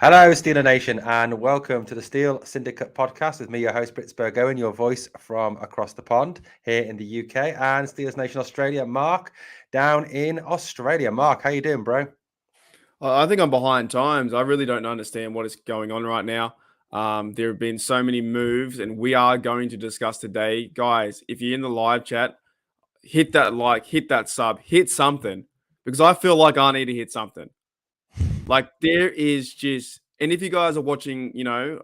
Hello, Steeler Nation, and welcome to the Steel Syndicate podcast with me, your host, Britsburgh, Owen, your voice from across the pond here in the UK, and Steelers Nation Australia, Mark, down in Australia. Mark, how you doing, bro? I think I'm behind times. I really don't understand what is going on right now. There have been so many moves, and we are going to discuss today. Guys, if you're in the live chat, hit that like, hit that sub, hit something, because I feel like I need to hit something. Like, there is just, and if you guys are watching,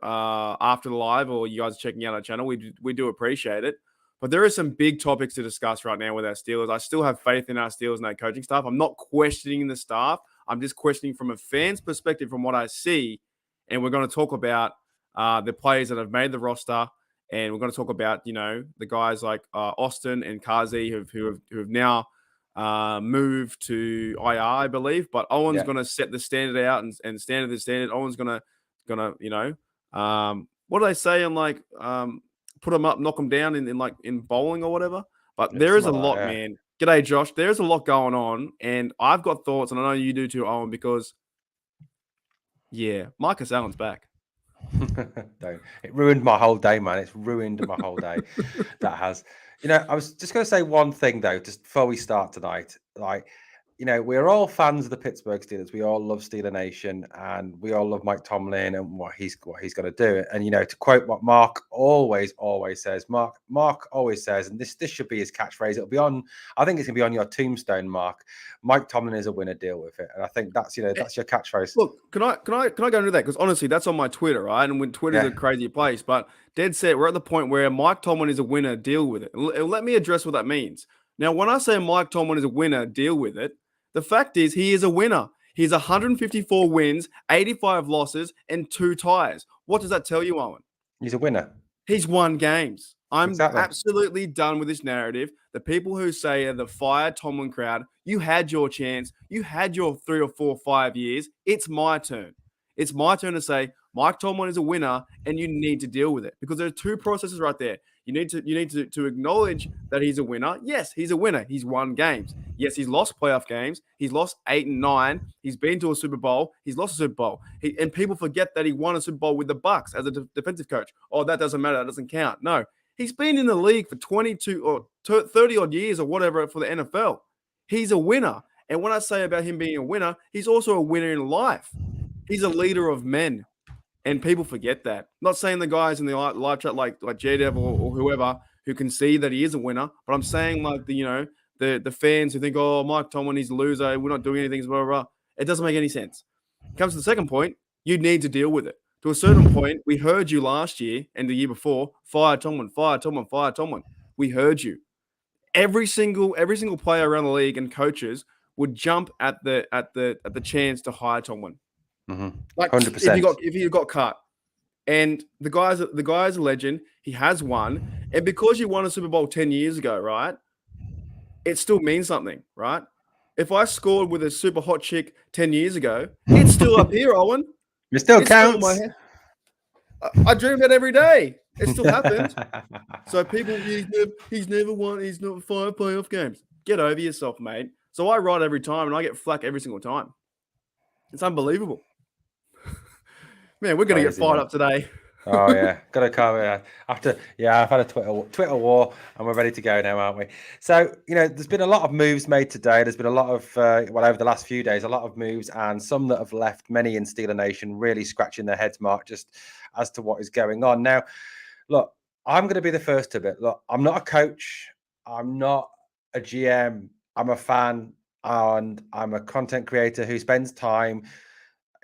after the live, or you guys are checking out our channel, we do appreciate it. But there are some big topics to discuss right now with our Steelers. I still have faith in our Steelers and our coaching staff. I'm not questioning the staff. I'm just questioning from a fan's perspective, from what I see. And we're going to talk about the players that have made the roster, and we're going to talk about the guys like Austin and Kazi who have now move to IR, I believe. But Owen's going to set the standard out, and standard is standard. Owen's gonna what do they say? I'm like put them up, knock them down in bowling or whatever. But there is a lot, man. G'day, Josh. There's a lot going on, and I've got thoughts, and I know you do too, Owen, because Marcus Allen's back. Don't. It ruined my whole day, man. It's ruined my whole day. That has. I was just going to say one thing though, just before we start tonight. We're all fans of the Pittsburgh Steelers. We all love Steeler Nation, and we all love Mike Tomlin and what he's going to do. And to quote what Mark always says, Mark always says, and this should be his catchphrase. It'll be on. I think it's going to be on your tombstone, Mark. Mike Tomlin is a winner. Deal with it. And I think that's that's your catchphrase. Look, can I go into that? Because honestly, that's on my Twitter, right? And when Twitter's a crazy place, but dead set, we're at the point where Mike Tomlin is a winner. Deal with it. Let me address what that means. Now, when I say Mike Tomlin is a winner, deal with it. The fact is, he is a winner. He's 154 wins, 85 losses, and 2 ties. What does that tell you, Owen? He's a winner. He's won games. I'm absolutely done with this narrative. The people who say the fire Tomlin crowd, you had your chance. You had your 3 or 4 or 5 years. It's my turn. It's my turn to say Mike Tomlin is a winner, and you need to deal with it, because there are 2 processes right there. You need to acknowledge that he's a winner. Yes, he's a winner. He's won games. Yes, he's lost playoff games. He's lost 8 and 9. He's been to a Super Bowl. He's lost a Super Bowl. And people forget that he won a Super Bowl with the Bucs as a defensive coach. Oh, that doesn't matter. That doesn't count. No, he's been in the league for 22 or 30 odd years or whatever for the NFL. He's a winner. And when I say about him being a winner, he's also a winner in life. He's a leader of men. And people forget that. Not saying the guys in the live chat like J-Dev or whoever who can see that he is a winner, but I'm saying like the fans who think, oh, Mike Tomlin, he's a loser, we're not doing anything, blah, blah, blah. It doesn't make any sense. Comes to the second point, you need to deal with it. To a certain point, we heard you last year and the year before, fire Tomlin, fire Tomlin, fire Tomlin. We heard you. Every single player around the league and coaches would jump at the chance to hire Tomlin. Mm-hmm. Like 100%. If you got cut, and the guy's a legend, he has won, and because you won a Super Bowl 10 years ago, right? It still means something, right? If I scored with a super hot chick 10 years ago, it's still up here, Owen. It still counts. I dream of it every day. It still happens. So people, he's never won. He's not 5 playoff games. Get over yourself, mate. So I ride every time, and I get flack every single time. It's unbelievable. Man, we're going to get fired up today. Oh, yeah. Got to come after. Yeah, I've had a Twitter war, and we're ready to go now, aren't we? So, there's been a lot of moves made today. There's been a lot of, over the last few days, a lot of moves, and some that have left many in Steeler Nation really scratching their heads, Mark, just as to what is going on. Now, look, I'm going to be the first to admit, look, I'm not a coach. I'm not a GM. I'm a fan, and I'm a content creator who spends time,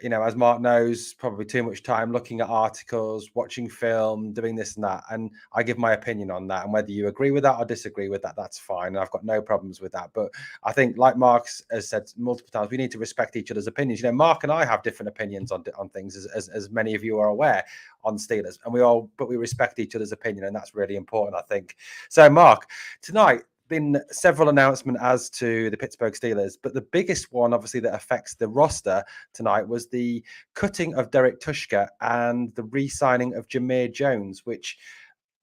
as Mark knows, probably too much time looking at articles, watching film, doing this and that. And I give my opinion on that. And whether you agree with that or disagree with that, that's fine. And I've got no problems with that. But I think, like Mark has said multiple times, we need to respect each other's opinions. Mark and I have different opinions on things, as many of you are aware, on Steelers. And we respect each other's opinion. And that's really important, I think. So, Mark, tonight, been several announcements as to the Pittsburgh Steelers, but the biggest one, obviously, that affects the roster tonight was the cutting of Derek Tushka and the re-signing of Jameer Jones, which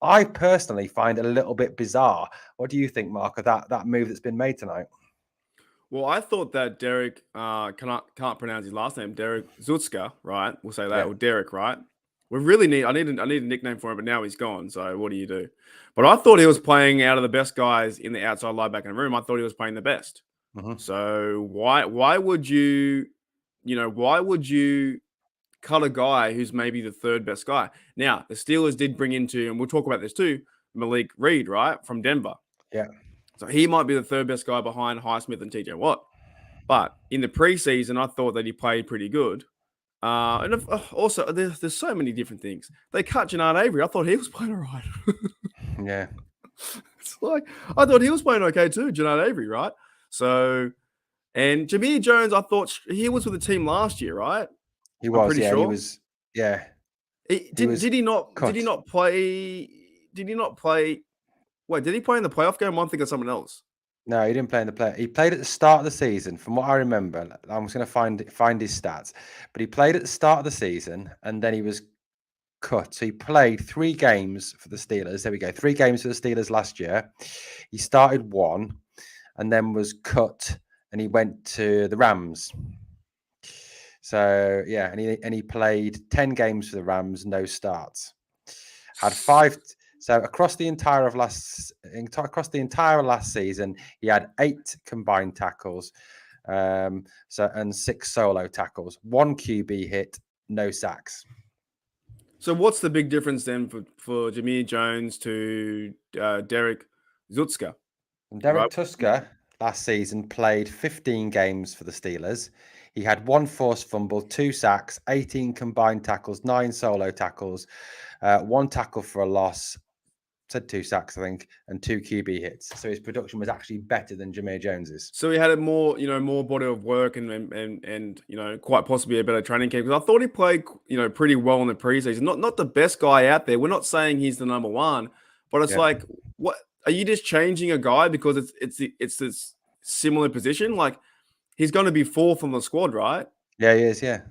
I personally find a little bit bizarre. What do you think, Mark, of that move that's been made tonight? Well, I thought that Derek can't pronounce his last name, Derek Zutska, right? We'll say that, Yeah. or Derek, right? We really need I need a nickname for him, but now he's gone. So what do you do? But I thought he was playing out of the best guys in the outside linebacker room. I thought he was playing the best. Mm-hmm. So why would you, why would you cut a guy who's maybe the third best guy? Now the Steelers did bring into, and we'll talk about this too, Malik Reed, right, from Denver. Yeah. So he might be the third best guy behind Highsmith and TJ Watt. But in the preseason, I thought that he played pretty good. And also, there's so many different things. They cut Jannard Avery. I thought he was playing all right. Yeah. It's like, I thought he was playing okay too, Jannard Avery, right? So, and Jameer Jones, I thought he was with the team last year, right? He I'm was. pretty Yeah. sure. He was. Yeah. Did he not play? Did he not play? Wait, did he play in the playoff game? I'm thinking of someone else. No, he didn't play in the play. He played at the start of the season, from what I remember. I'm just going to find his stats, but he played at the start of the season, and then he was cut. So he played 3 games for the Steelers. There we go, 3 games for the Steelers last year. He started 1, and then was cut, and he went to the Rams. So yeah, and he played 10 games for the Rams, no starts. Had 5. So across the entire last season, he had 8 combined tackles, and 6 solo tackles, 1 QB hit, no sacks. So what's the big difference then for Jameer Jones to Derek Zutska? Derek Tusker last season played 15 games for the Steelers. He had 1 forced fumble, 2 sacks, 18 combined tackles, 9 solo tackles, 1 tackle for a loss, said 2 sacks, I think, and 2 QB hits. So his production was actually better than Jameer Jones's. So he had a more body of work and quite possibly a better training camp. Because I thought he played pretty well in the preseason. Not the best guy out there. We're not saying he's the number one, but it's like, what are you just changing a guy because it's this similar position? Like he's going to be 4th on the squad, right? Yeah, he is. Yeah.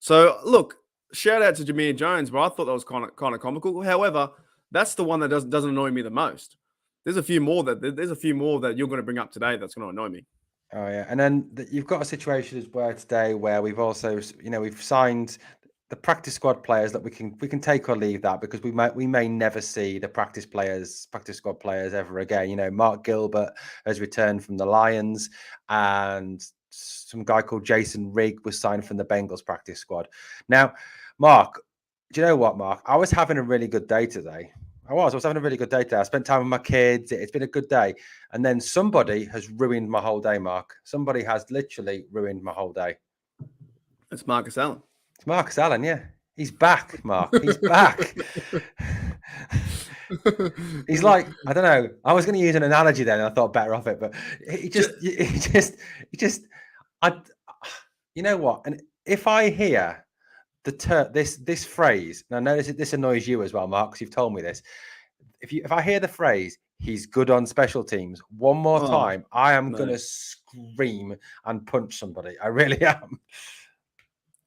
So look, shout out to Jameer Jones, but I thought that was kind of comical. However, that's the one that doesn't annoy me the most. There's a few more that you're going to bring up today that's going to annoy me. Oh yeah, and then you've got a situation as well today where we've also, we've signed the practice squad players that we can take or leave that, because we may never see the practice squad players ever again. Mark Gilbert has returned from the Lions, and some guy called Jason Rigg was signed from the Bengals practice squad. Now, Mark, do you know what, Mark? I was having a really good day today. I was having a really good day today. I spent time with my kids. It's been a good day. And then somebody has ruined my whole day, Mark. Somebody has literally ruined my whole day. It's Marcus Allen. It's Marcus Allen, yeah. He's back, Mark. He's back. He's like, I don't know. I was going to use an analogy then, and I thought better of it, but he just, you know what? And if I hear this phrase, and I know this annoys you as well, Mark, because you've told me this. If I hear the phrase, he's good on special teams, one more time, I am going to scream and punch somebody. I really am.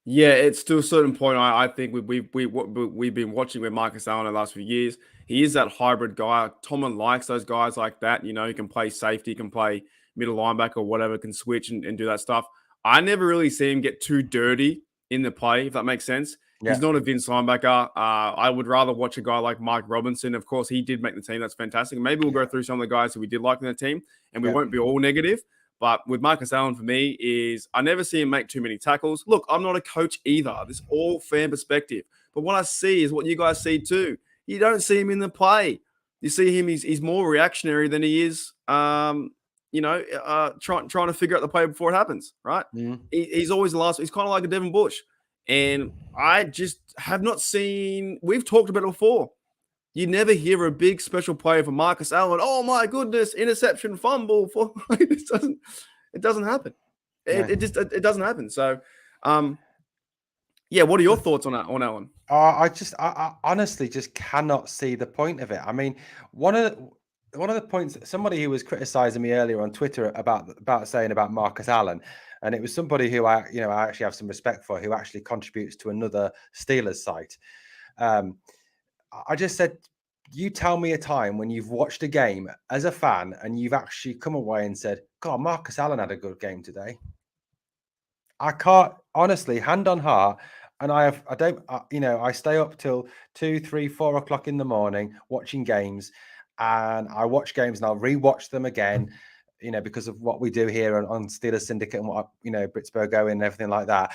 Yeah, it's to a certain point. I think we've been watching with Marcus Allen the last few years. He is that hybrid guy. Tomlin likes those guys like that. He can play safety, can play middle linebacker, or whatever, can switch and do that stuff. I never really see him get too dirty in the play, if that makes sense. Yeah. He's not a Vince linebacker. I would rather watch a guy like Mike Robinson. Of course, he did make the team. That's fantastic. Maybe we'll go through some of the guys who we did like in the team, and we won't be all negative. But with Marcus Allen, for me, is I never see him make too many tackles. Look, I'm not a coach either. This is all fan perspective. But what I see is what you guys see too. You don't see him in the play. You see him, he's more reactionary than he is, trying to figure out the play before it happens, right? Mm. He's always the last. He's kind of like a Devin Bush. And I just have not seen, we've talked about it before. You never hear a big special play for Marcus Allen. Oh my goodness, interception, fumble. It doesn't happen. It doesn't happen. So, what are your thoughts on Allen? I honestly just cannot see the point of it. I mean, one of the points, somebody who was criticizing me earlier on Twitter about saying about Marcus Allen, and it was somebody who I actually have some respect for, who actually contributes to another Steelers site. I just said, you tell me a time when you've watched a game as a fan and you've actually come away and said, God, Marcus Allen had a good game today. I can't, honestly, hand on heart. And I stay up till 2, 3, 4 o'clock in the morning watching games, and I watch games and I'll rewatch them again, because of what we do here on Steelers Syndicate and what, Britsburgh Owen and everything like that.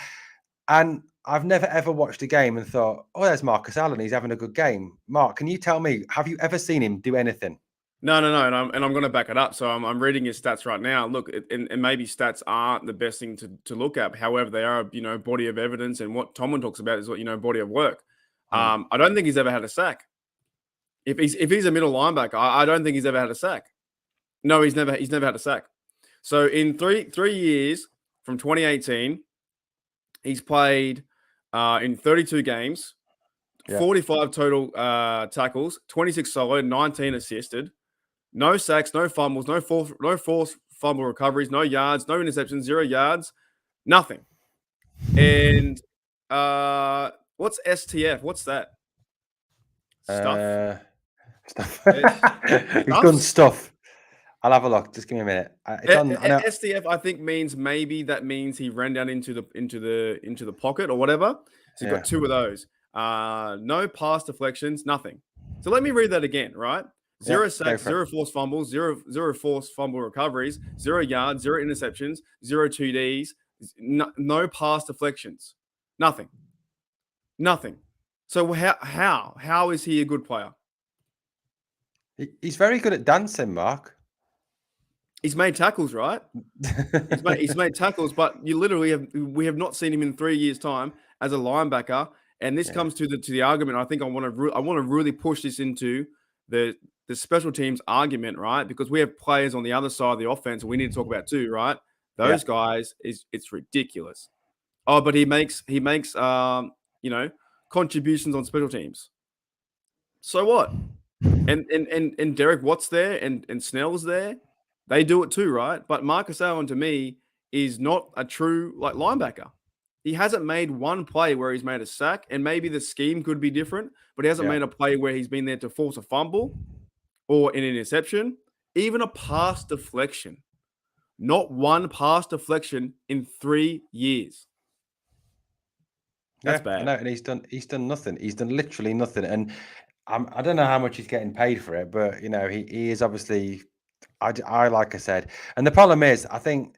And I've never ever watched a game and thought, oh, there's Marcus Allen. He's having a good game. Mark, can you tell me, have you ever seen him do anything? No, and I'm going to back it up. So I'm reading his stats right now. Look, and maybe stats aren't the best thing to look at. However, they are, body of evidence, and what Tomlin talks about is what, body of work. I don't think he's ever had a sack. If he's a middle linebacker, I don't think he's ever had a sack. No, he's never had a sack. So in three years from 2018, he's played in 32 games, 45 total tackles, 26 solo, 19 assisted. No sacks, no fumbles, no forced fumble recoveries, no yards, no interceptions, 0 yards, nothing. And what's STF? What's that? Stuff. He's done stuff. I'll have a look. Just give me a minute. STF, I think that means he ran down into the pocket or whatever. So you've got 2 of those. No pass deflections, nothing. So let me read that again, right? 0 sacks, 0 forced fumbles, 0 forced fumble recoveries, 0 yards, 0 interceptions, 0 2Ds, no pass deflections, nothing. So how is he a good player? He's very good at dancing, Mark. He's made tackles, right? he's made tackles, but we have not seen him in 3 years' time as a linebacker. And this comes to the argument. I think I want to really push this into the special teams argument, right? Because we have players on the other side of the offense, and we need to talk about too, right? Those guys it's ridiculous. Oh, but he makes contributions on special teams. So what? And Derek Watt's there and Snell's there. They do it too, right? But Marcus Allen, to me, is not a true linebacker. He hasn't made one play where he's made a sack, and maybe the scheme could be different, but he hasn't made a play where he's been there to force a fumble or an interception, even a pass deflection. Not one pass deflection in 3 years. That's bad. I know, and he's done nothing. He's done literally nothing. And I don't know how much he's getting paid for it, but he is obviously. I like I said, and the problem is, I think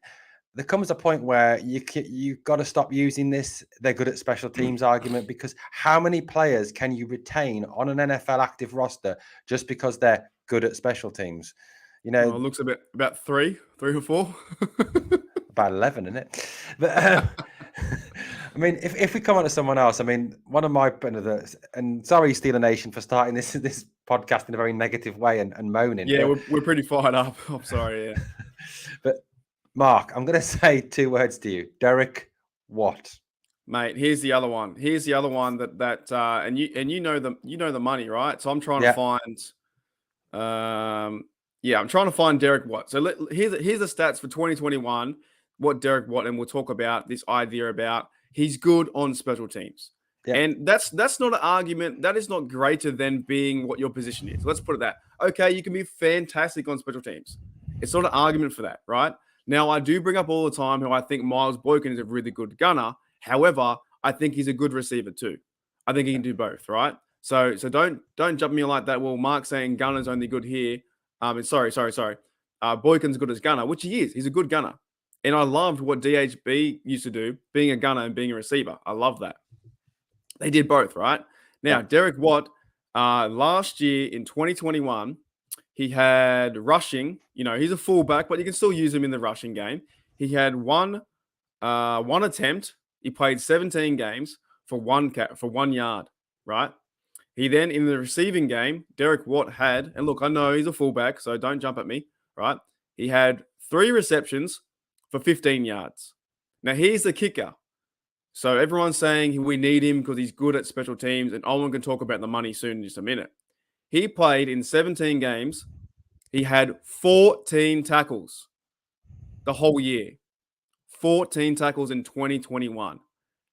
there comes a point where you've got to stop using this. They're good at special teams argument, because how many players can you retain on an NFL active roster just because they're good at special teams? It looks about 3 or 4. About 11, isn't it? But I mean, if we come on to someone else, I mean, one of my and sorry, Steeler Nation, for starting this podcast in a very negative way and moaning. Yeah, we're pretty fired up. I'm sorry. Yeah, but Mark, I'm going to say 2 words to you, Derek Watt. Mate, here's the other one. That and you know the money, right? So I'm trying to find. I'm trying to find Derek Watt. So here's the stats for 2021. What Derek Watt, and we'll talk about this idea about he's good on special teams. Yeah. And that's not an argument. That is not greater than being what your position is. Let's put it that. Okay, you can be fantastic on special teams. It's not an argument for that, right? Now, I do bring up all the time how I think Miles Boykin is a really good gunner. However, I think he's a good receiver too. I think he can do both, right? So don't jump me like that. Well, Mark's saying gunner's only good here. Sorry. Boykin's good as gunner, which he is. He's a good gunner. And I loved what DHB used to do, being a gunner and being a receiver. I love that. They did both, right? Now, Derek Watt, last year in 2021, he had rushing. He's a fullback, but you can still use him in the rushing game. He had one attempt. He played 17 games for 1 yard, right? He then, in the receiving game, Derek Watt had, and look, I know he's a fullback, so don't jump at me, right? He had 3 receptions for 15 yards. Now, here's the kicker. So everyone's saying we need him because he's good at special teams, and Owen can talk about the money soon in just a minute. He played in 17 games. He had 14 tackles the whole year. 14 tackles in 2021.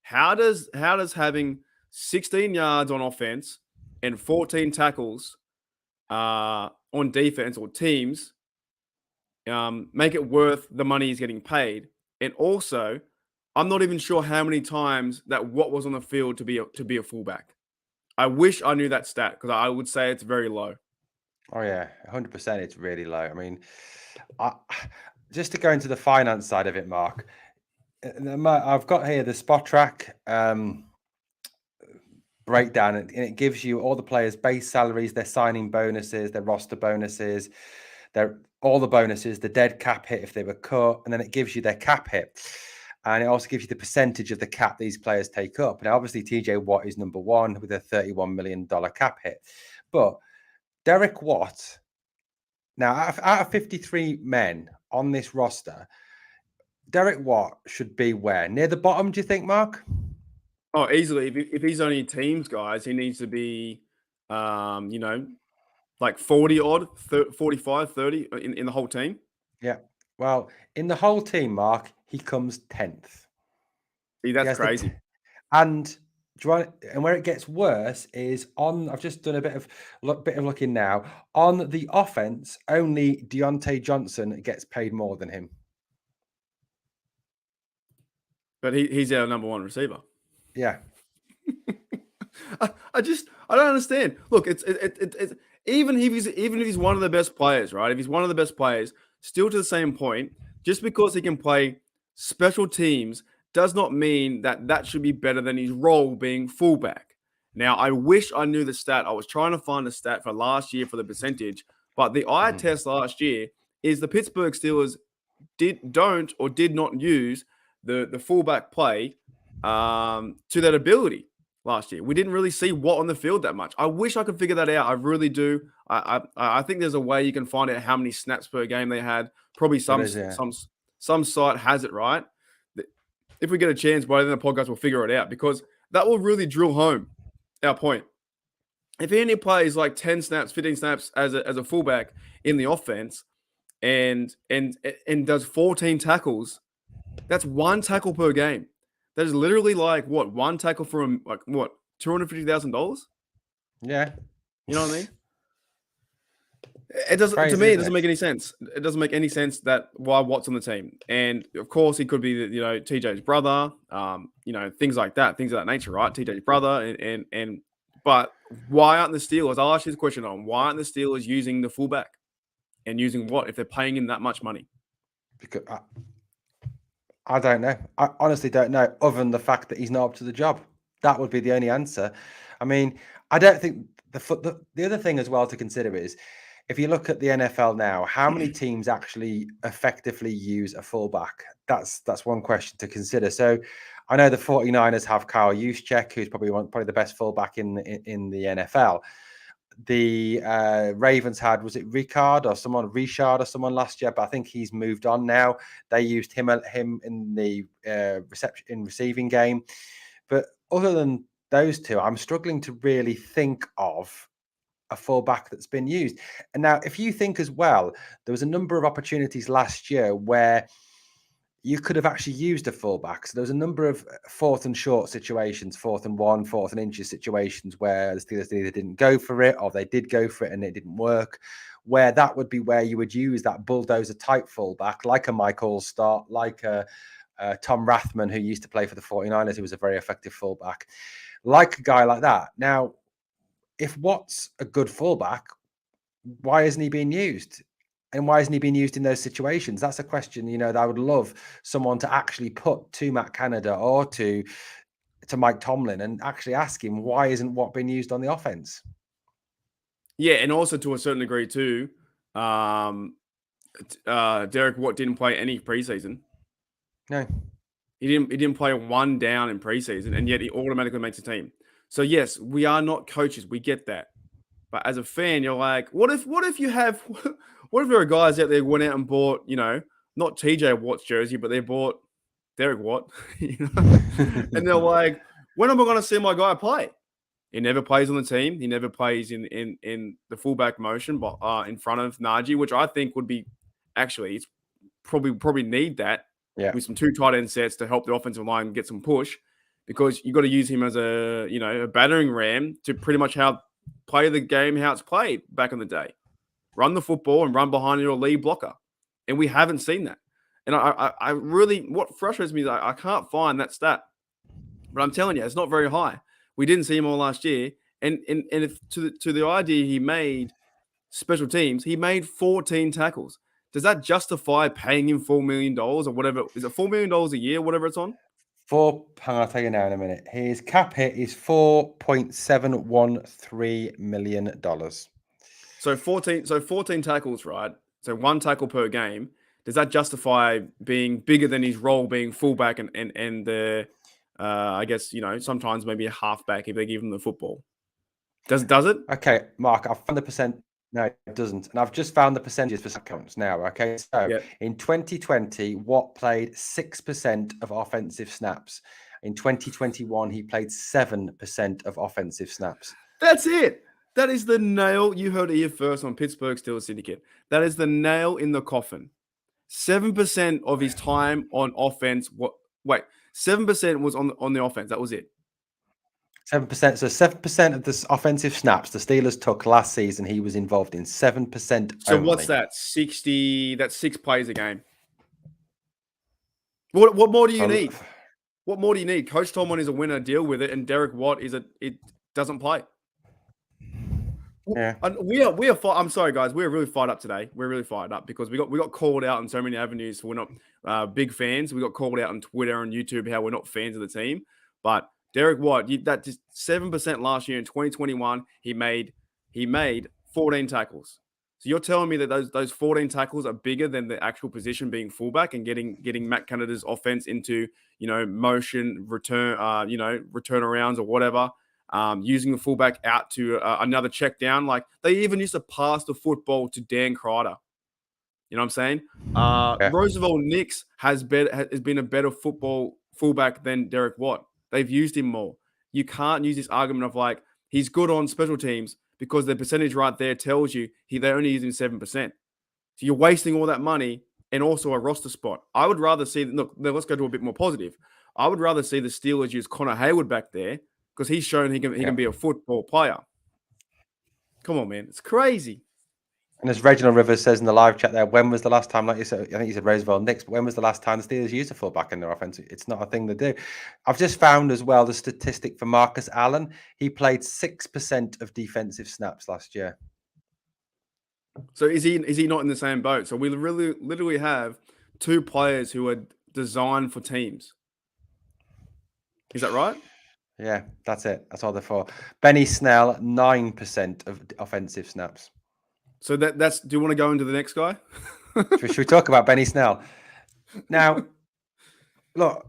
How does having 16 yards on offense and 14 tackles on defense or teams, make it worth the money he's getting paid. And also, I'm not even sure how many times that Watt was on the field to be a fullback. I wish I knew that stat because I would say it's very low. Oh yeah, 100%. It's really low. I mean, just to go into the finance side of it, Mark. I've got here the spot track breakdown, and it gives you all the players' base salaries, their signing bonuses, their roster bonuses, all the bonuses, the dead cap hit if they were cut, and then it gives you their cap hit. And it also gives you the percentage of the cap these players take up. Now, obviously, TJ Watt is number one with a $31 million cap hit. But Derek Watt, now, out of 53 men on this roster, Derek Watt should be where? Near the bottom, do you think, Mark? Oh, easily. If he's only teams, guys, he needs to be, like 40 odd, 45, 30 in the whole team. Yeah. Well, in the whole team, Mark, he comes 10th. See, that's crazy. And where it gets worse is I've just done a bit of looking now. On the offense, only Deontay Johnson gets paid more than him. But he's our number one receiver. Yeah. I don't understand. Look, it's even if he's one of the best players, right? If he's one of the best players, still to the same point, just because he can play special teams does not mean that should be better than his role being fullback. Now, I wish I knew the stat. I was trying to find the stat for last year for the percentage, but the eye test last year is the Pittsburgh Steelers did not use the fullback play to that ability last year. We didn't really see Watt on the field that much. I wish I could figure that out. I really do. I think there's a way you can find out how many snaps per game they had. Probably some site has it, right? If we get a chance, by then the podcast will figure it out because that will really drill home our point. If he only plays like 10 snaps, 15 snaps as a fullback in the offense and does 14 tackles, that's one tackle per game. That is literally like what, one tackle from like what, $250,000? Yeah. You know what I mean? It doesn't. Crazy, to me, it doesn't make any sense. It doesn't make any sense that why Watt's on the team. And of course, he could be, TJ's brother. Things like that, things of that nature, right? TJ's brother, but why aren't the Steelers? I'll ask you the question on why aren't the Steelers using the fullback and using Watt if they're paying him that much money? Because I don't know. I honestly don't know. Other than the fact that he's not up to the job, that would be the only answer. I mean, I don't think the other thing as well to consider is, if you look at the NFL now, how many teams actually effectively use a fullback? That's one question to consider. So I know the 49ers have Kyle Juszczyk, who's probably the best fullback in the NFL. The Ravens had, was it Richard or someone last year, but I think he's moved on now. They used him in the receiving game. But other than those two, I'm struggling to really think of a fullback that's been used. And now, if you think as well, there was a number of opportunities last year where you could have actually used a fullback. So there was a number of fourth and short situations, 4th and 1, 4th and inches situations where the Steelers either didn't go for it or they did go for it and it didn't work, where that would be where you would use that bulldozer type fullback, like a Mike Allstott, like a Tom Rathman, who used to play for the 49ers, who was a very effective fullback, like a guy like that. Now, if Watt's a good fullback, why isn't he being used? And why isn't he being used in those situations? That's a question, that I would love someone to actually put to Matt Canada or to Mike Tomlin and actually ask him, why isn't Watt being used on the offense? Yeah, and also to a certain degree too, Derek Watt didn't play any preseason. No. He didn't play one down in preseason, and yet he automatically makes the team. So yes, we are not coaches. We get that. But as a fan, you're like, what if there are guys out there who went out and bought, not TJ Watt's jersey, but they bought Derek Watt, and they're like, when am I going to see my guy play? He never plays on the team. He never plays in the fullback motion, but in front of Najee, which I think would be actually, it's probably need that with some 2 tight end sets to help the offensive line get some push, because you got to use him as a battering ram to pretty much how play the game how it's played back in the day. Run the football and run behind your lead blocker. And we haven't seen that. And I really, what frustrates me is I can't find that stat. But I'm telling you, it's not very high. We didn't see him all last year. And if to the idea he made special teams, he made 14 tackles. Does that justify paying him $4 million or whatever? Is it $4 million a year, whatever it's on? I'll tell you now in a minute. His cap hit is $4.713 million. So 14 tackles, right? So 1 tackle per game. Does that justify being bigger than his role being fullback and the I guess, sometimes maybe a halfback if they give him the football? Does it? Okay, Mark, I've found the percent. No, it doesn't. And I've just found the percentages for counts now. Okay, so in 2020, Watt played 6% of offensive snaps. In 2021, he played 7% of offensive snaps. That's it. That is the nail. You heard it here first on Pittsburgh Steelers Syndicate. That is the nail in the coffin. 7% of his time on offense. 7% was on the offense. That was it. 7%. So 7% of the offensive snaps the Steelers took last season, he was involved in 7%. So only. what's that? 60. That's 6 plays a game. What more do you need? What more do you need? Coach Tomlin is a winner. Deal with it. And Derek Watt it doesn't play. Yeah, we are. I'm sorry, guys. We're really fired up today. We're really fired up because we got called out on so many avenues. We're not big fans. We got called out on Twitter and YouTube how we're not fans of the team. But Derek Watt, that just 7% last year in 2021. He made 14 tackles. So you're telling me that those 14 tackles are bigger than the actual position being fullback and getting Matt Canada's offense into motion return arounds or whatever. Using the fullback out to another check down. Like they even used to pass the football to Dan Crider. You know what I'm saying? Roosevelt Nix has been a better football fullback than Derek Watt. They've used him more. You can't use this argument of like he's good on special teams because the percentage right there tells you they only use him 7%. So you're wasting all that money and also a roster spot. I would rather see let's go to a bit more positive. I would rather see the Steelers use Connor Hayward back there because he's shown he can be a football player. Come on, man. It's crazy. And as Reginald Rivers says in the live chat there, when was the last time, like you said, I think you said Roosevelt Nix, but when was the last time the Steelers used a fullback in their offense? It's not a thing they do. I've just found as well the statistic for Marcus Allen. He played 6% of defensive snaps last year. So is he not in the same boat? So we really literally have 2 players who are designed for teams. Is that right? Yeah, that's it. That's all they're for. Benny Snell, 9% of offensive snaps. So that's. Do you want to go into the next guy? Should we talk about Benny Snell? Now, look,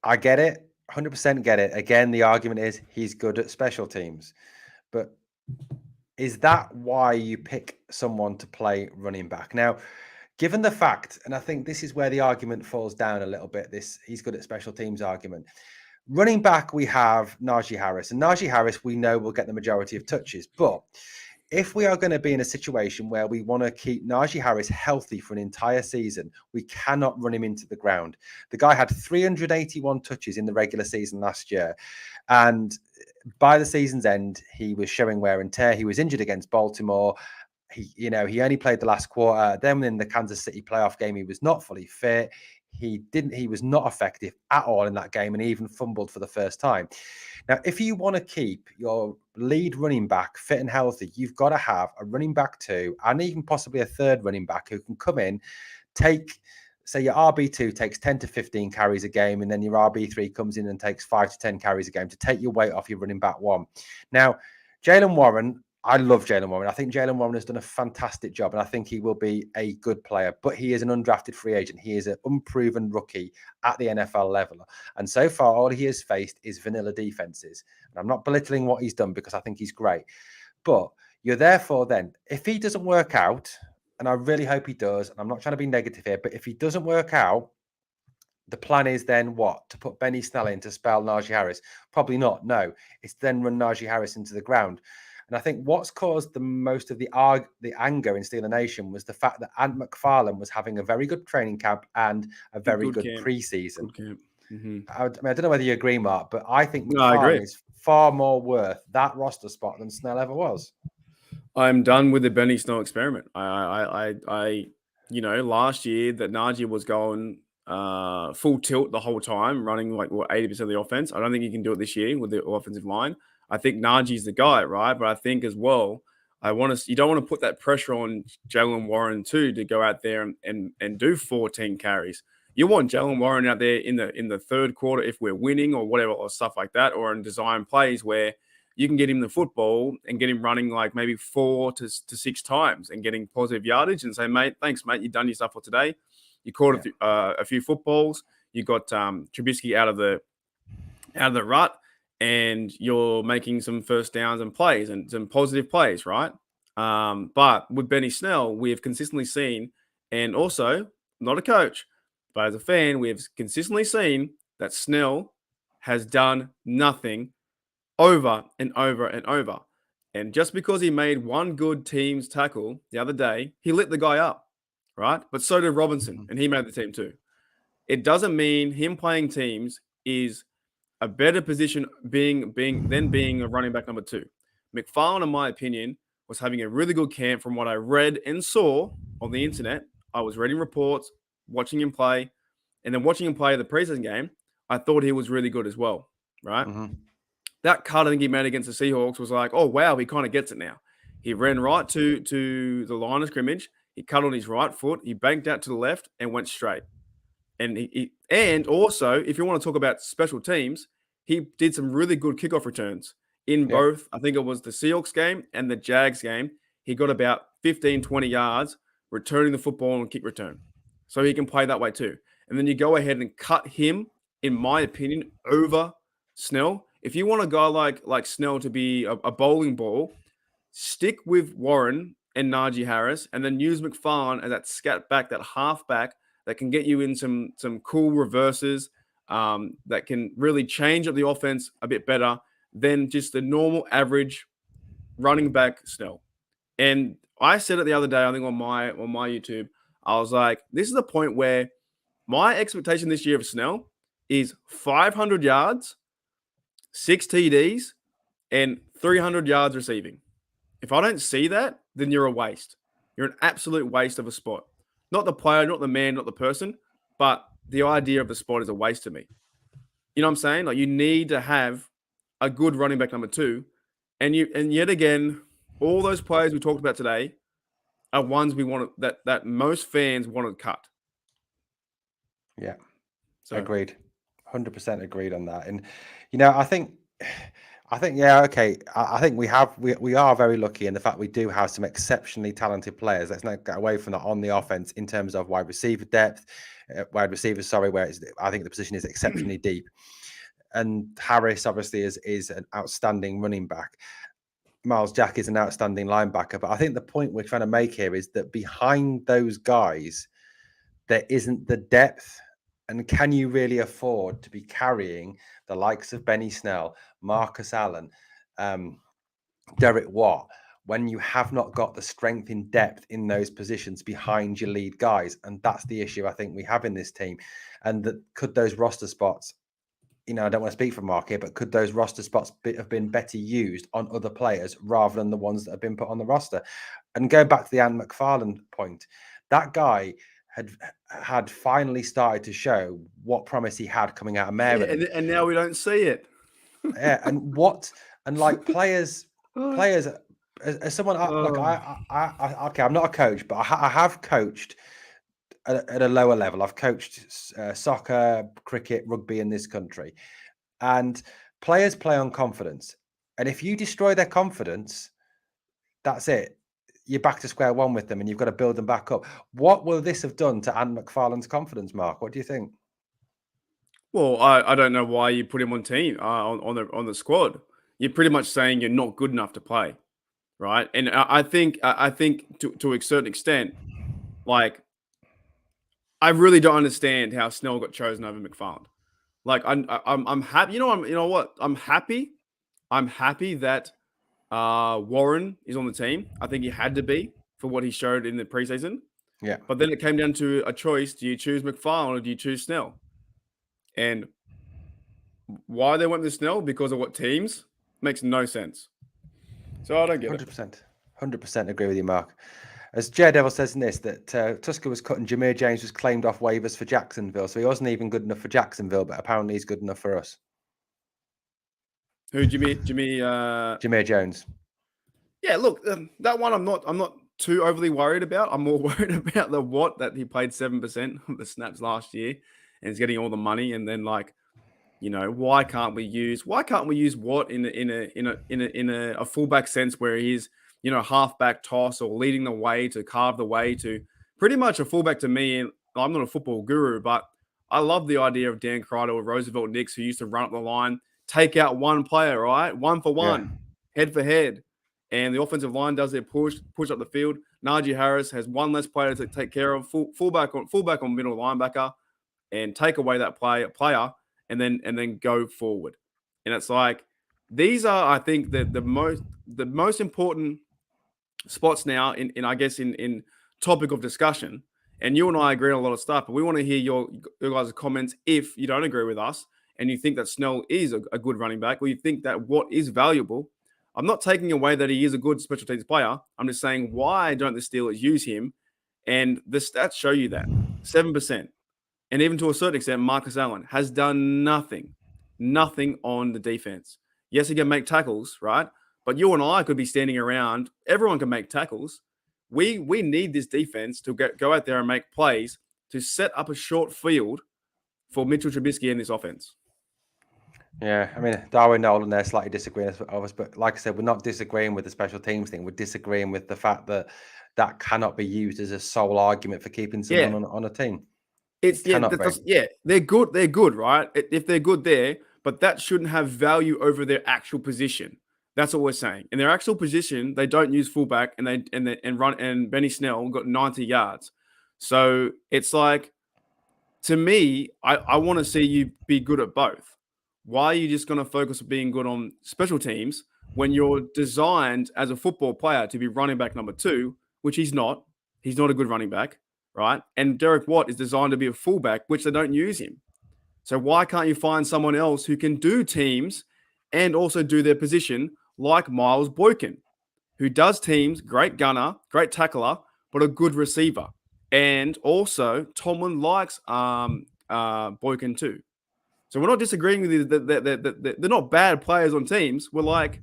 I get it. 100% get it. Again, the argument is he's good at special teams. But is that why you pick someone to play running back? Now, given the fact, and I think this is where the argument falls down a little bit, this he's good at special teams argument. Running back, we have Najee Harris. And Najee Harris, we know, will get the majority of touches. But if we are going to be in a situation where we want to keep Najee Harris healthy for an entire season, we cannot run him into the ground. The guy had 381 touches in the regular season last year. And by the season's end, he was showing wear and tear. He was injured against Baltimore. He only played the last quarter. Then in the Kansas City playoff game, he was not fully fit. He was not effective at all in that game, and he even fumbled for the first time. Now, if you want to keep your lead running back fit and healthy, you've got to have a running back 2 and even possibly a third running back who can come in, say your RB2 takes 10 to 15 carries a game, and then your RB3 comes in and takes 5 to 10 carries a game to take your weight off your running back 1. Now, Jaylen Warren, I love Jaylen Warren. I think Jaylen Warren has done a fantastic job, and I think he will be a good player. But he is an undrafted free agent. He is an unproven rookie at the NFL level. And so far, all he has faced is vanilla defenses. And I'm not belittling what he's done because I think he's great. But you're therefore then, if he doesn't work out, and I really hope he does, and I'm not trying to be negative here, but if he doesn't work out, the plan is then what? To put Benny Snell in to spell Najee Harris? Probably not. No, it's then run Najee Harris into the ground. And I think what's caused the most of the anger in Steeler Nation was the fact that Ant McFarlane was having a very good training camp and a very good preseason. Good camp. Mm-hmm. I don't know whether you agree, Mark, but I think McFarlane is far more worth that roster spot than Snell ever was. I'm done with the Benny Snell experiment. Last year that Najee was going full tilt the whole time, running like 80% of the offense. I don't think you can do it this year with the offensive line. I think Najee's the guy, right? But I think as well, you don't want to put that pressure on Jaylen Warren too to go out there and do 14 carries. You want Jaylen Warren out there in the third quarter if we're winning or whatever or stuff like that, or in design plays where you can get him the football and get him running like maybe 4 to 6 times and getting positive yardage and say, mate, thanks, mate. You've done your stuff for today. You caught a few footballs. You got Trubisky out of the rut, and you're making some first downs and plays and some positive plays, right? But with Benny Snell, we have consistently seen, and also not a coach, but as a fan, we have consistently seen that Snell has done nothing over and over and over. And just because he made one good team's tackle the other day, he lit the guy up, right? But so did Robinson, and he made the team too. It doesn't mean him playing teams is a better position than being a running back number 2. McFarland, in my opinion, was having a really good camp from what I read and saw on the internet. I was reading reports, watching him play, and then watching him play the preseason game. I thought he was really good as well, right? Mm-hmm. That cut I think he made against the Seahawks was like, oh, wow, he kind of gets it now. He ran right to the line of scrimmage. He cut on his right foot. He banked out to the left and went straight. And also, if you want to talk about special teams, he did some really good kickoff returns in both. I think it was the Seahawks game and the Jags game. He got about 15, 20 yards returning the football on kick return. So he can play that way too. And then you go ahead and cut him, in my opinion, over Snell. If you want a guy like Snell to be a bowling ball, stick with Warren and Najee Harris, and then use McFarland as that scat back, that half back that can get you in some cool reverses that can really change up the offense a bit better than just the normal average running back Snell. And I said it the other day, I think on my YouTube, I was like, this is the point where my expectation this year of Snell is 500 yards, 6 TDs, and 300 yards receiving. If I don't see that, then you're a waste. You're an absolute waste of a spot. Not the player, not the man, not the person, but the idea of the spot is a waste to me. You know what I'm saying? Like, you need to have a good running back number 2. And yet again, all those players we talked about today are ones we want that most fans want to cut. Yeah. So. Agreed. 100% agreed on that. And I think yeah, okay. I think we are very lucky in the fact we do have some exceptionally talented players. Let's not get away from that on the offense in terms of wide receiver depth, where I think the position is exceptionally deep. And Harris obviously is an outstanding running back. Miles Jack is an outstanding linebacker. But I think the point we're trying to make here is that behind those guys, there isn't the depth. And can you really afford to be carrying the likes of Benny Snell, Marcus Allen, Derek Watt, when you have not got the strength in depth in those positions behind your lead guys? And that's the issue I think we have in this team. And that could those roster spots, I don't want to speak for Mark here, but could those roster spots have been better used on other players rather than the ones that have been put on the roster? And going back to the Ann McFarland point, that guy had finally started to show what promise he had coming out of Maryland, and now we don't see it. Yeah, and players, as someone okay, I'm not a coach, but I have coached at a lower level. I've coached soccer, cricket, rugby in this country, and players play on confidence. And if you destroy their confidence, that's it. You're back to square one with them, and you've got to build them back up. What will this have done to Ann McFarland's confidence, Mark? What do you think? Well, I don't know why you put him on team on the squad. You're pretty much saying you're not good enough to play, right? And I think to a certain extent, like, I really don't understand how Snell got chosen over McFarland. Like, I'm happy. You know what? I'm happy. I'm happy that Warren is on the team. I think he had to be for what he showed in the preseason. Yeah. But then it came down to a choice. Do you choose McFarland or do you choose Snell? And why they went with Snell? Because of what teams Makes no sense. So I don't get 100%. 100% agree with you, Mark. As Daredevil says in this, that Tusker was cut and Jameer James was claimed off waivers for Jacksonville. So he wasn't even good enough for Jacksonville, but apparently he's good enough for us. Who, Jimmy? Jameer Jones. Yeah, look, that one I'm not too overly worried about. I'm more worried about the what that he played 7% of the snaps last year and he's getting all the money. And then why can't we use Watt in a fullback sense where he's halfback toss or leading the way to carve the way to pretty much a fullback to me. And I'm not a football guru, but I love the idea of Dan Crider or Roosevelt Nix who used to run up the line, take out one player, right? 1 for 1, head for head. And the offensive line does their push up the field. Najee Harris has one less player to take care of, fullback on middle linebacker, and take away that player, and then go forward. And it's like these are, I think, the most important spots now in I guess in topic of discussion. And you and I agree on a lot of stuff, but we want to hear your guys' comments if you don't agree with us and you think that Snell is a good running back, or you think that Watt is valuable. I'm not taking away that he is a good special teams player. I'm just saying, why don't the Steelers use him? And the stats show you that 7%. And even to a certain extent, Marcus Allen has done nothing on the defense. Yes, he can make tackles, right? But you and I could be standing around. Everyone can make tackles. We need this defense to go out there and make plays to set up a short field for Mitchell Trubisky and this offense. Yeah, I mean, Darwin Nolan there slightly disagreeing with us, but like I said, we're not disagreeing with the special teams thing. We're disagreeing with the fact that cannot be used as a sole argument for keeping someone on a team. They're good, right? If they're good there, but that shouldn't have value over their actual position. That's what we're saying. In their actual position, they don't use fullback, and Benny Snell got 90 yards. So it's like, to me, I want to see you be good at both. Why are you just going to focus on being good on special teams when you're designed as a football player to be running back number 2, which he's not? He's not a good running back, right? And Derek Watt is designed to be a fullback, which they don't use him. So why can't you find someone else who can do teams and also do their position, like Miles Boykin, who does teams, great gunner, great tackler, but a good receiver. And also Tomlin likes Boykin too. So we're not disagreeing with you that they're not bad players on teams. We're like,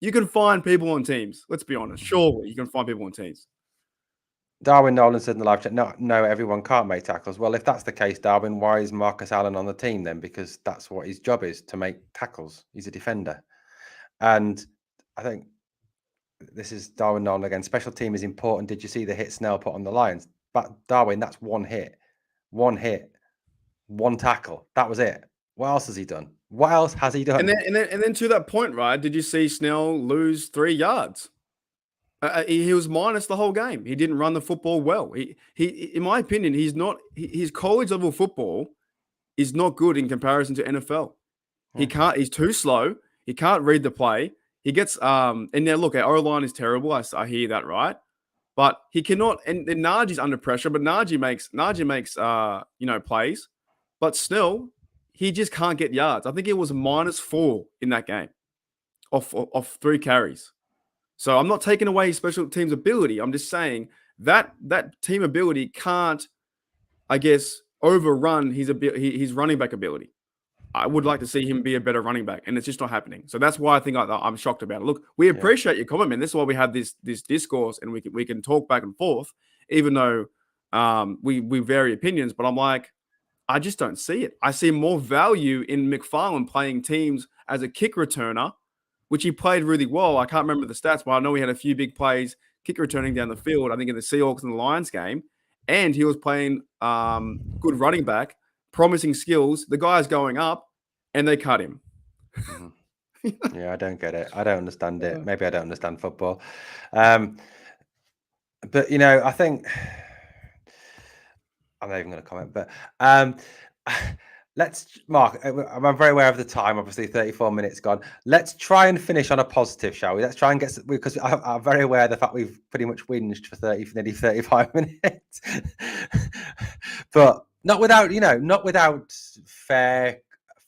you can find people on teams. Let's be honest. Surely you can find people on teams. Darwin Nolan said in the live chat, no, everyone can't make tackles. Well, if that's the case, Darwin, why is Marcus Allen on the team then? Because that's what his job is, to make tackles. He's a defender. And I think this is Darwin Nolan again. Special team is important. Did you see the hit Snell put on the Lions? But Darwin, that's one hit, one tackle. That was it. What else has he done? What else has he done? And then to that point, right? Did you see Snell lose 3 yards? He was minus the whole game. He didn't run the football well. He in my opinion, he's not. His college level football is not good in comparison to NFL. He can't. He's too slow. He can't read the play. He gets and now look, our O-line is terrible. I hear that, right? But he cannot. And Najee's under pressure, but Najee makes plays. But Snell, he just can't get yards. I think it was -4 in that game, off 3 carries. So I'm not taking away his special teams ability. I'm just saying that team ability can't, I guess, overrun his running back ability. I would like to see him be a better running back, and it's just not happening. So that's why I think I'm shocked about it. Look, we appreciate your comment, man. This is why we have this discourse, and we can talk back and forth, even though we vary opinions. But I'm like, I just don't see it. I see more value in McFarland playing teams as a kick returner, which he played really well. I can't remember the stats, but I know he had a few big plays, kick returning down the field, I think in the Seahawks and the Lions game. And he was playing good running back, promising skills. The guy's going up, and they cut him. Yeah, I don't get it. I don't understand it. Maybe I don't understand football. But, I think... I'm not even going to comment, but... let's, Mark, I'm very aware of the time, obviously 34 minutes gone. Let's try and finish on a positive, shall we? Let's try and get, because I'm very aware of the fact we've pretty much whinged for nearly 35 minutes. But not without fair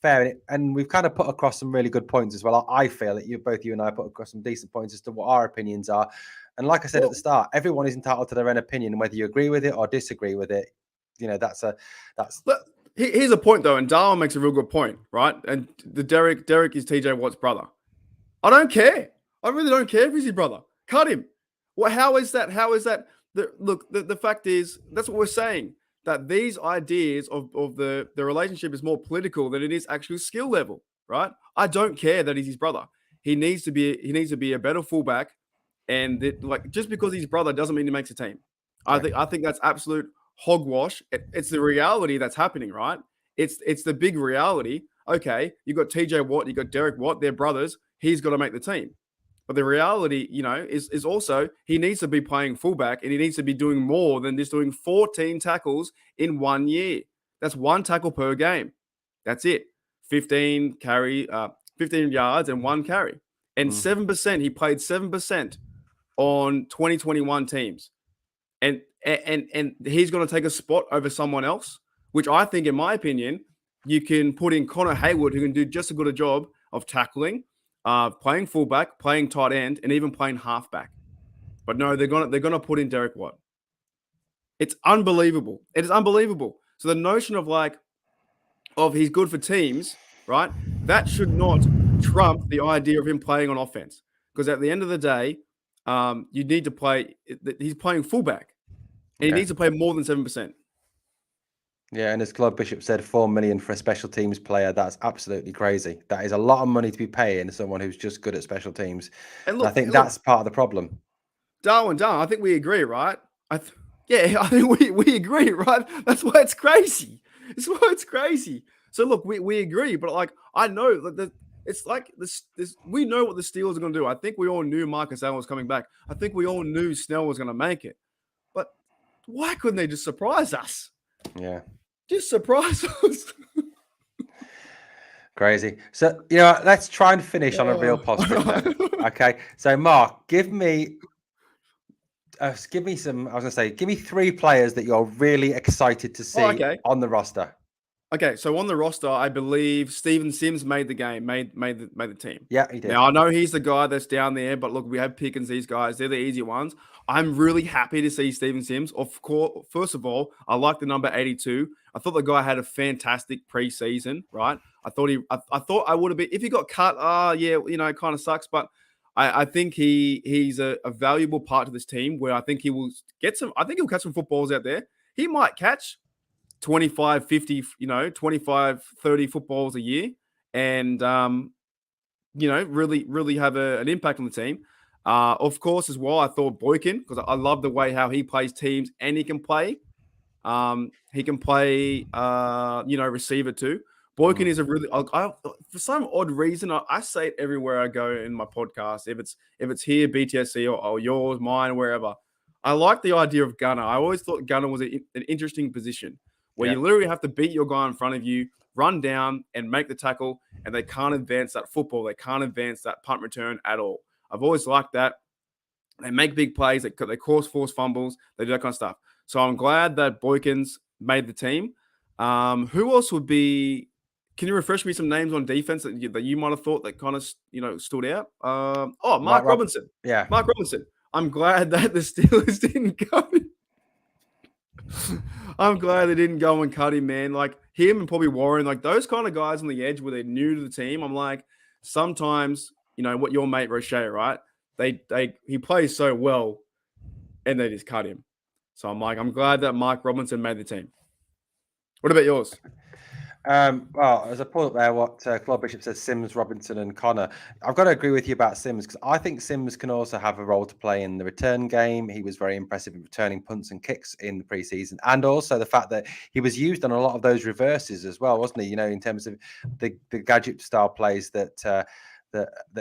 fair. And we've kind of put across some really good points as well. I feel that both you and I put across some decent points as to what our opinions are. And like I said at the start, everyone is entitled to their own opinion, whether you agree with it or disagree with it. Here's a point though, and Darwin makes a real good point, right? And Derek is TJ Watt's brother. I don't care. I really don't care if he's his brother. Cut him. Well, how is that? The fact is, that's what we're saying. That these ideas of the relationship is more political than it is actually skill level, right? I don't care that he's his brother. He needs to be a better fullback, and just because he's his brother doesn't mean he makes a team. Right. I think that's absolute hogwash. It's the reality that's happening, right? It's the big reality. Okay, you got TJ Watt, you got Derek Watt, they're brothers. He's got to make the team. But the reality, is also he needs to be playing fullback and he needs to be doing more than just doing 14 tackles in 1 year. That's one tackle per game. That's it. 15 yards and one carry. And 7%, he played 7% on 2021 teams. And he's going to take a spot over someone else, which I think, in my opinion, you can put in Connor Hayward, who can do just as good a job of tackling, playing fullback, playing tight end, and even playing halfback. But no, they're gonna put in Derek Watt. It's unbelievable. It is unbelievable. So the notion of he's good for teams, right? That should not trump the idea of him playing on offense. Because at the end of the day, you need to play. He's playing fullback, and he needs to play more than 7%. Yeah, and as Claude Bishop said, $4 million for a special teams player. That's absolutely crazy. That is a lot of money to be paying someone who's just good at special teams. And look, I think that's part of the problem. Darwin, I think we agree, right? I think we agree, right? That's why it's crazy. It's why it's crazy. So look, we agree, but I know that it's like this. We know what the Steelers are going to do. I think we all knew Marcus Allen was coming back. I think we all knew Snell was going to make it. But why couldn't they just surprise us? Yeah. Just surprise us. Crazy. So, let's try and finish on a real positive note. Okay. So, Mark, give me some, give me 3 players that you're really excited to see on the roster. Okay, so on the roster, I believe Steven Sims made the game, made the team. Yeah, he did. Now, I know he's the guy that's down there, but look, we have Pickens, these guys. They're the easy ones. I'm really happy to see Steven Sims. Of course, first of all, I like the number 82. I thought the guy had a fantastic preseason, right? I thought I would have been, if he got cut, it kind of sucks, but I think he's a valuable part of this team where I think he will he'll catch some footballs out there. He might catch 25, 50, 25, 30 footballs a year and, really, really have an impact on the team. Of course, as well, I thought Boykin, because I love the way how he plays teams and he can play. Receiver too. Boykin is a really, for some odd reason, I say it everywhere I go in my podcast. If it's here, BTSC or yours, mine, wherever. I like the idea of gunner. I always thought gunner was an interesting position where you literally have to beat your guy in front of you, run down and make the tackle, and they can't advance that football. They can't advance that punt return at all. I've always liked that. They make big plays. They cause forced fumbles. They do that kind of stuff. So I'm glad that Boykins made the team. Who else would be? Can you refresh me some names on defense that you might have thought that kind of stood out? Mark Robinson. Yeah, Mark Robinson. I'm glad that the Steelers didn't go. I'm glad they didn't go and cut him, man. Like him and probably Warren, like those kind of guys on the edge where they're new to the team. I'm like, sometimes, what your mate Roche, right? He plays so well and they just cut him. So I'm glad that Mike Robinson made the team. What about yours? Well, as I pull up there, what Claude Bishop says, Sims, Robinson, and Connor. I've got to agree with you about Sims because I think Sims can also have a role to play in the return game. He was very impressive in returning punts and kicks in the preseason, and also the fact that he was used on a lot of those reverses as well, wasn't he? In terms of the gadget style plays that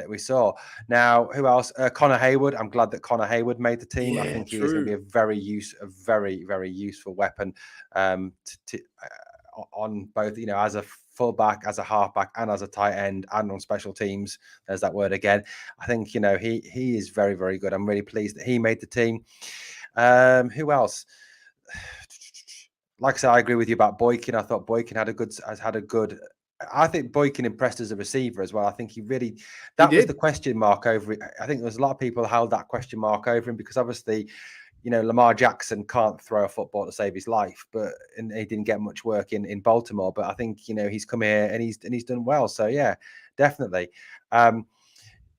we saw. Now, who else? Connor Hayward. I'm glad that Connor Hayward made the team. Yeah, I think he is going to be a very, very useful weapon on both, as a fullback, as a halfback, and as a tight end, and on special teams. There's that word again. I think he is very, very good. I'm really pleased that he made the team. Who else? Like I said, I agree with you about Boykin. I thought Boykin has had a good I think Boykin impressed as a receiver as well. I think he really, He that was did. the question mark over it. I think there was a lot of people held that question mark over him because obviously, Lamar Jackson can't throw a football to save his life, and he didn't get much work in Baltimore. But I think, he's come here and he's done well. So yeah, definitely.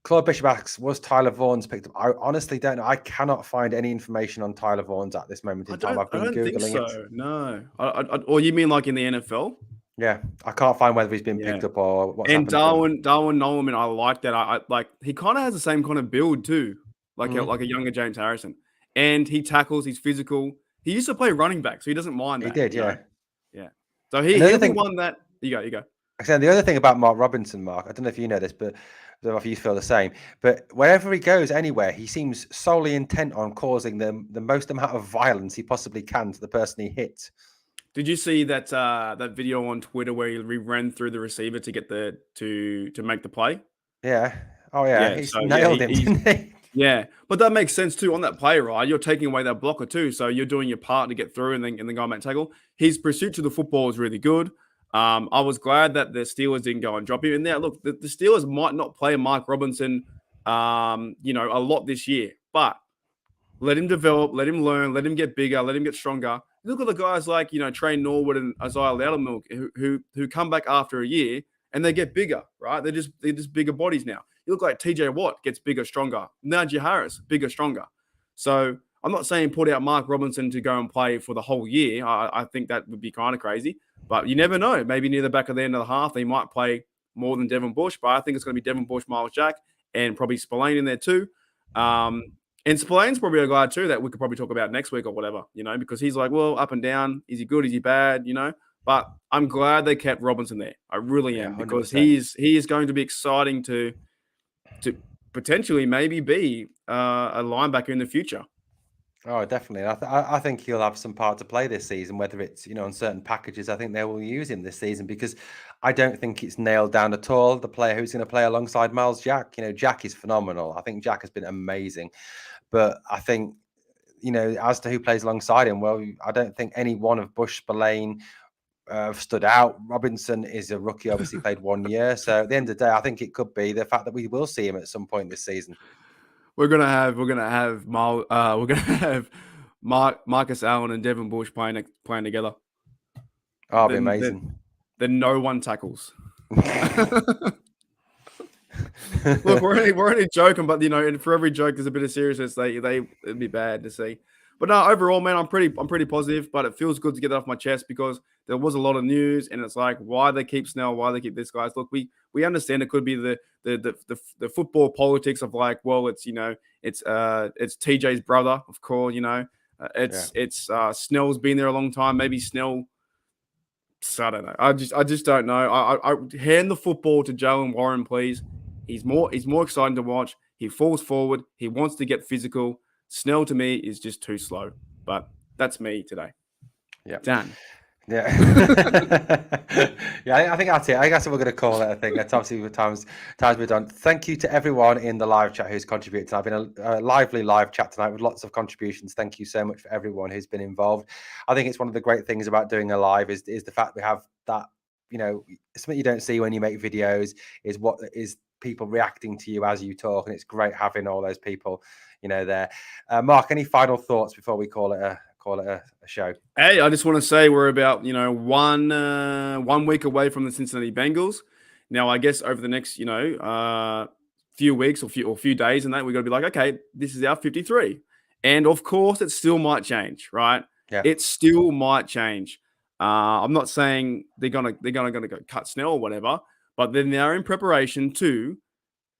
Claude Bishop asks, was Tyler Vaughan's picked up? I honestly don't know. I cannot find any information on Tyler Vaughan's at this moment in time. I've been Googling think so. it. No. Or you mean like in the NFL? Yeah, I can't find whether he's been picked up or what's happened. And Darwin Nolan, I like that. I like he kind of has the same kind of build too, like a younger James Harrison. And he tackles. He's physical. He used to play running back, so he doesn't mind that. He did, yeah. Yeah. So he'll be one that you go. The other thing about Mark Robinson, Mark, I don't know if you know this, but I don't know if you feel the same. But wherever he goes, anywhere, he seems solely intent on causing the most amount of violence he possibly can to the person he hits. Did you see that that video on Twitter where he ran through the receiver to get to make the play? Yeah. Oh yeah. He's nailed him, didn't he? Yeah, but that makes sense too on that play, right? You're taking away that blocker too, so you're doing your part to get through, and then go make tackle. His pursuit to the football is really good. I was glad that the Steelers didn't go and drop him in there. Look, the Steelers might not play Mark Robinson, a lot this year, but let him develop, let him learn, let him get bigger, let him get stronger. Look at the guys like Trey Norwood and Isaiah Loudermilk who come back after a year and they get bigger, right? They're just bigger bodies now. You look like TJ Watt gets bigger, stronger. Najee Harris, bigger, stronger. So I'm not saying put out Mark Robinson to go and play for the whole year. I think that would be kind of crazy. But you never know. Maybe near the back of the end of the half, they might play more than Devin Bush. But I think it's going to be Devin Bush, Miles Jack, and probably Spillane in there too. And Spillane's probably a guy too that we could probably talk about next week or whatever, because he's like, well, up and down. Is he good? Is he bad? But I'm glad they kept Robinson there. I really am, because he is going to be exciting to potentially maybe be a linebacker in the future. Oh, definitely. I think he'll have some part to play this season, whether it's, on certain packages. I think they will use him this season because I don't think it's nailed down at all, the player who's going to play alongside Miles Jack. Jack is phenomenal. I think Jack has been amazing. But I think, as to who plays alongside him, well, I don't think any one of Bush, Spillane stood out. Robinson is a rookie, obviously played 1 year. So at the end of the day, I think it could be the fact that we will see him at some point this season. We're gonna have Marcus Allen and Devin Bush playing together. Oh, it'll be amazing. Then no one tackles. Look, we're only joking, but for every joke there's a bit of seriousness. It'd be bad to see. But no, overall, man, I'm pretty positive. But it feels good to get that off my chest because there was a lot of news, and it's like why they keep Snell, why they keep this guys. Look, we understand it could be the football politics of like, well, it's TJ's brother, of course, it's Snell's been there a long time. Maybe Snell. I don't know. I just don't know. I hand the football to Jalen Warren, please. He's more exciting to watch. He falls forward. He wants to get physical. Snell to me is just too slow. But that's me today. Yeah. Dan. Yeah. Yeah, I think that's it. I guess we're going to call it. I think that's obviously the times we're done. Thank you to everyone in the live chat who's contributed tonight. It's been a lively live chat tonight with lots of contributions. Thank you so much for everyone who's been involved. I think it's one of the great things about doing a live is the fact we have that, something you don't see when you make videos is what is people reacting to you as you talk, and it's great having all those people, there. Mark, any final thoughts before we call it a show? Hey, I just want to say we're about 1 week away from the Cincinnati Bengals. Now, I guess over the next few weeks or few days and that, we're going to be like, okay, this is our 53, and of course, it still might change, right? Yeah, it still might change. I'm not saying they're gonna go cut Snell or whatever, but then they're in preparation to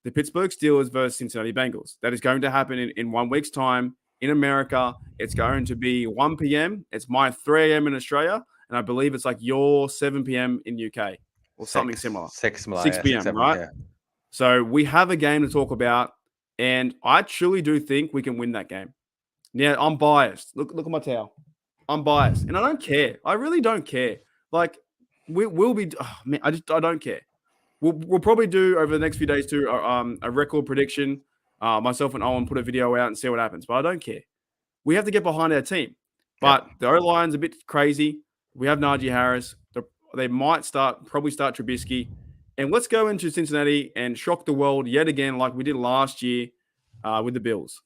the Pittsburgh Steelers versus Cincinnati Bengals. That is going to happen in 1 week's time. In America, it's going to be 1 p.m. It's my 3 a.m. in Australia, and I believe it's like your 7 p.m. in UK or something similar. 6 p.m., right? Yeah. So we have a game to talk about, and I truly do think we can win that game. Yeah, I'm biased. Look at my towel. I'm biased, and I don't care. I really don't care. Like we'll be. Oh, man, I don't care. We'll probably do over the next few days too a record prediction. Myself and Owen put a video out and see what happens. But I don't care. We have to get behind our team. But the O-line's a bit crazy. We have Najee Harris. They might probably start Trubisky. And let's go into Cincinnati and shock the world yet again, like we did last year with the Bills.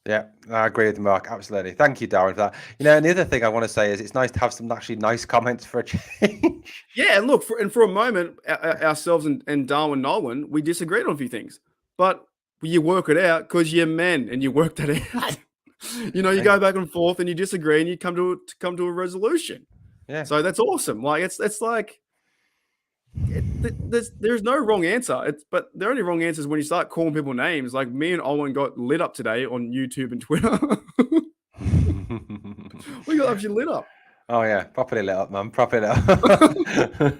Yeah, I agree with Mark. Absolutely. Thank you, Darren, for that. And the other thing I want to say is it's nice to have some actually nice comments for a change. Yeah, and look, for a moment, ourselves and Darwin Nolan, we disagreed on a few things. But you work it out because you're men and you work that out. You go back and forth and you disagree and you come to a resolution. Yeah. So that's awesome. Like it's like there's no wrong answer. But the only wrong answer is when you start calling people names. Like me and Owen got lit up today on YouTube and Twitter. We got actually lit up. Oh yeah, properly lit up, man. Properly lit up.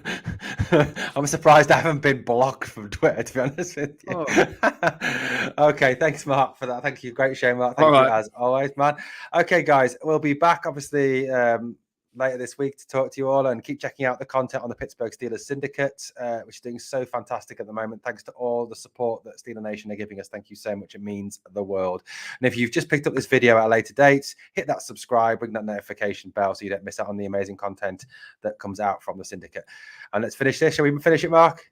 I'm surprised I haven't been blocked from Twitter, to be honest with you. Oh. Okay, thanks, Mark, for that. Thank you. Great show, Mark. Thank you as always, man. Okay, guys, we'll be back, obviously, later this week to talk to you all, and keep checking out the content on the Pittsburgh Steelers Syndicate, which is doing so fantastic at the moment. Thanks to all the support that Steeler Nation are giving us. Thank you so much. It means the world. And if you've just picked up this video at a later date, hit that subscribe, ring that notification bell so you don't miss out on the amazing content that comes out from the Syndicate. And let's finish this. Shall we finish it, Mark?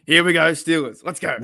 Here we go, Steelers. Let's go.